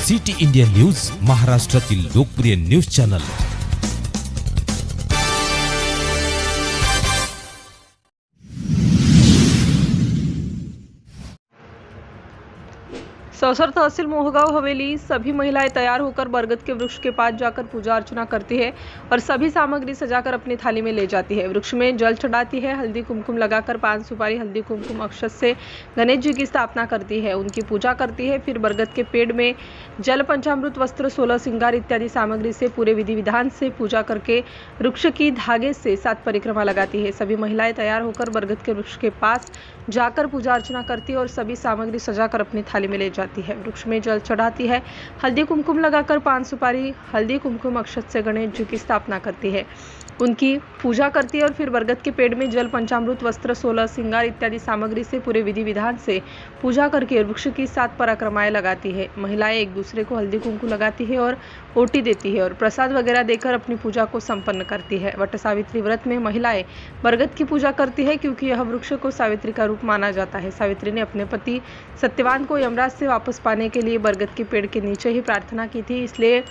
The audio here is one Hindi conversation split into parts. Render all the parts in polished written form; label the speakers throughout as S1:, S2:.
S1: सिटी इंडिया न्यूज, महाराष्ट्रातील लोकप्रिय न्यूज चॅनल।
S2: सौसर तहसील मोहगांव हवेली सभी महिलाएं तैयार होकर बरगद के वृक्ष के पास जाकर पूजा अर्चना करती है और सभी सामग्री सजाकर अपनी थाली में ले जाती है। वृक्ष में जल चढ़ाती है, हल्दी कुमकुम लगाकर पान सुपारी हल्दी कुमकुम अक्षत से गणेश जी की स्थापना करती है, उनकी पूजा करती है। फिर बरगद के पेड़ में जल पंचामृत वस्त्र 16 श्रृंगार इत्यादि सामग्री से पूरे विधि विधान से पूजा करके वृक्ष की धागे से 7 परिक्रमा लगाती है। सभी महिलाएं तैयार होकर बरगद के वृक्ष के पास जाकर पूजा अर्चना करती है और सभी सामग्री सजाकर अपनी थाली में ले जाती है। वृक्ष में जल चढ़ाती है, हल्दी कुमकुम लगाकर पान सुपारी हल्दी कुमकुम अक्षत से गणेश जी की स्थापना करती है, उनकी पूजा करती है और फिर बरगद के पेड़ में जल पंचामृत वस्त्र 16 श्रृंगार इत्यादि सामग्री से पूरे विधि विधान से पूजा करके वृक्ष की 7 परिक्रमाएं लगाती है। महिलाएं एक दूसरे को हल्दी कुमकुम लगाती है और ओटी देती है और प्रसाद वगैरह देकर अपनी पूजा को संपन्न करती है। वट सावित्री व्रत में महिलाएं बरगद की पूजा करती है क्योंकि यह वृक्ष को सावित्री का रूप माना जाता है। सावित्री ने अपने पति सत्यवान को यमराज से वापस पाने के लिए बरगद के पेड़ के नीचे ही प्रार्थना की थी, इसलिए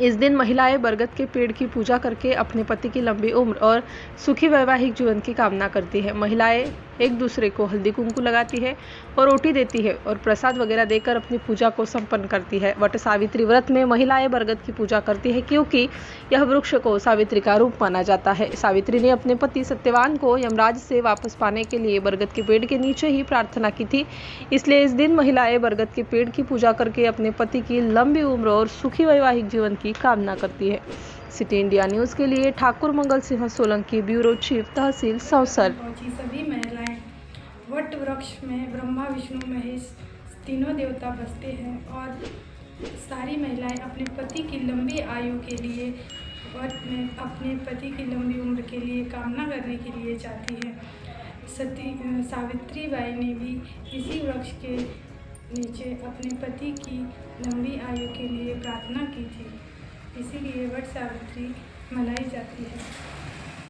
S2: इस दिन महिलाएं बरगद के पेड़ की पूजा करके अपने पति की लंबी उम्र और सुखी वैवाहिक जीवन की कामना करती है। महिलाएं एक दूसरे को हल्दी कुमकुम लगाती है और ओटी देती है और प्रसाद वगैरह देकर अपनी पूजा को संपन्न करती है। वट सावित्री व्रत में महिलाएं बरगद की पूजा करती है क्योंकि यह वृक्ष को सावित्री का रूप माना जाता है। सावित्री ने अपने पति सत्यवान को यमराज से वापस पाने के लिए बरगद के पेड़ के नीचे ही प्रार्थना की थी, इसलिए इस दिन महिलाएं बरगद के पेड़ की पूजा करके अपने पति की लंबी उम्र और सुखी वैवाहिक जीवन की कामना करती है। सिटी इंडिया न्यूज़ के लिए ठाकुर मंगल सिंह सोलंकी, ब्यूरो चीफ, तहसील सौसर।
S3: सभी महिलाएं वट वृक्ष में ब्रह्मा विष्णु महेश तीनों देवता बसते हैं और सारी महिलाएं अपने पति की लंबी आयु के लिए वट में अपने पति की लंबी उम्र के लिए कामना करने के लिए जाती है। सावित्री बाई ने भी इसी वृक्ष के नीचे अपने पति की लंबी आयु के लिए प्रार्थना की थी, इसीलिए वट सावित्री मनाई जाती है।